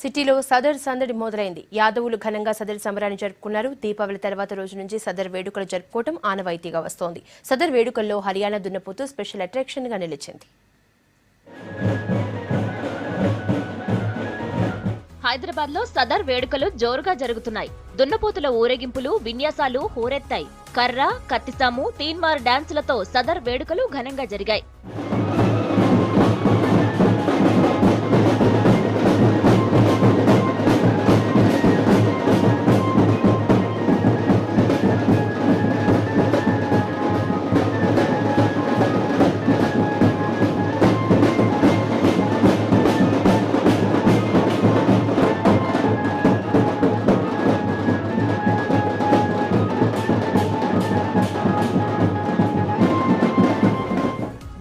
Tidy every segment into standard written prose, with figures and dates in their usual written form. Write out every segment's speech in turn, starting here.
సిటీలో సదర్ సందడి మొదలైంది. యాదవులు ఘనంగా సదర్ సంబరాన్ని జరుపుకున్నారు. దీపావళి తర్వాత రోజు నుంచి సదర్ వేడుకలు జరుపుకోవడం ఆనవాయితీగా వస్తోంది. సదర్ వేడుకల్లో హర్యానా దున్నపోతు స్పెషల్ అట్రాక్షన్ గా నిలిచింది. హైదరాబాద్ లో సదర్ వేడుకలు జోరుగా జరుగుతున్నాయి. దున్నపోతుల ఊరేగింపులు, విన్యాసాలు హోరెత్తాయి. కర్ర, కత్తిసాము, తీన్మార్ డాన్సులతో సదర్ వేడుకలు ఘనంగా జరిగాయి.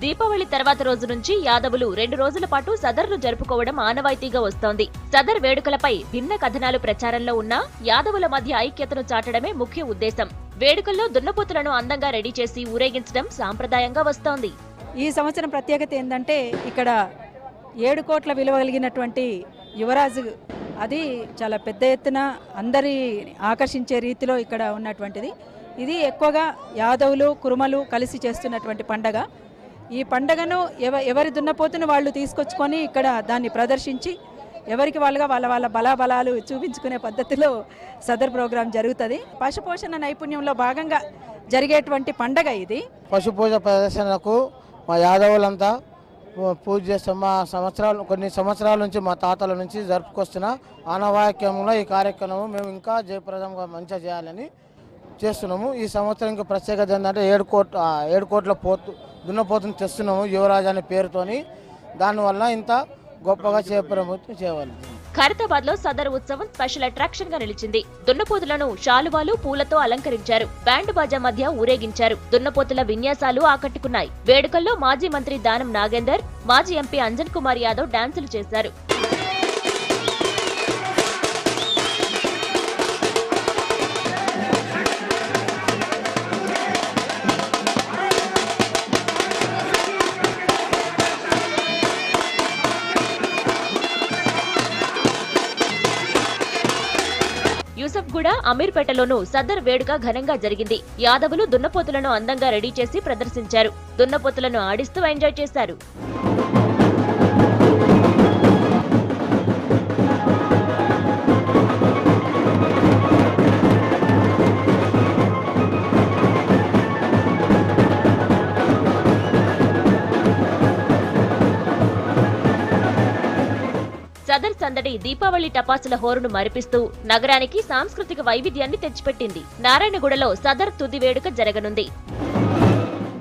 దీపావళి తర్వాత రోజు నుంచి యాదవులు 2 రోజుల పాటు సదర్ను జరుపుకోవడం ఆనవాయితీగా వస్తోంది. సదర్ వేడుకలపై భిన్న కథనాలు ప్రచారంలో ఉన్నా యాదవుల మధ్య ఐక్యతను చాటడమే ముఖ్య ఉద్దేశం. వేడుకల్లో దున్నపోతులను అందంగా రెడీ చేసి ఊరేగించడం సాంప్రదాయంగా వస్తోంది. ఈ సంవత్సరం ప్రత్యేకత ఏంటంటే ఇక్కడ 7 కోట్ల విలువ కలిగినటువంటి యువరాజు, అది చాలా పెద్ద ఎత్తున అందరి ఆకర్షించే రీతిలో ఇక్కడ ఉన్నటువంటిది. ఇది ఎక్కువగా యాదవులు, కురుమలు కలిసి చేస్తున్నటువంటి పండగ. ఈ పండగను ఎవరి దున్నపోతును వాళ్ళు తీసుకొచ్చుకొని ఇక్కడ దాన్ని ప్రదర్శించి ఎవరికి వాళ్ళగా వాళ్ళ బలాబలాలు చూపించుకునే పద్ధతిలో సదర్ ప్రోగ్రాం జరుగుతుంది. పశుపోషణ నైపుణ్యంలో భాగంగా జరిగేటువంటి పండగ ఇది. పశుపూజ ప్రదర్శనకు మా యాదవులంతా పూజ చేస్తాం. కొన్ని సంవత్సరాల నుంచి మా తాతల నుంచి జరుపుకొస్తున్న ఆనవాయిత్యంలో ఈ కార్యక్రమం మేము ఇంకా జయప్రదంగా మంచిగా చేయాలని చేస్తున్నాము. ఈ సంవత్సరం ఇంకా ప్రత్యేకత ఏంటంటే 7 కోట్ల దున్నపోతుని తెస్తున్నాము యువరాజు అనే పేరుతోని. దానివల్ల ఇంత గొప్పగా జయప్రదం చేయాలి. ఖైరతాబాద్ లో సదర్ ఉత్సవం స్పెషల్ అట్రాక్షన్ గా నిలిచింది. దున్నపోతులను శాలువాలు, పూలతో అలంకరించారు. బ్యాండ్ బాజా మధ్య ఊరేగించారు. దున్నపోతుల విన్యాసాలు ఆకట్టుకున్నాయి. వేడుకల్లో మాజీ మంత్రి దానం నాగేందర్, మాజీ ఎంపీ అంజన్ కుమార్ యాదవ్ డాన్సులు చేశారు. యూసఫ్గూడ, అమీర్పేటలోనూ సదర్ వేడుక ఘనంగా జరిగింది. యాదవులు దున్నపోతులను అందంగా రెడీ చేసి ప్రదర్శించారు. దున్నపోతులను ఆడిస్తూ ఎంజాయ్ చేశారు. సదర్ సందడి దీపావళి టపాసుల హోరును మరిపిస్తూ నగరానికి సాంస్కృతిక వైవిధ్యాన్ని తెచ్చిపెట్టింది. నారాయణగూడలో సదర్ తుది వేడుక జరగనుంది.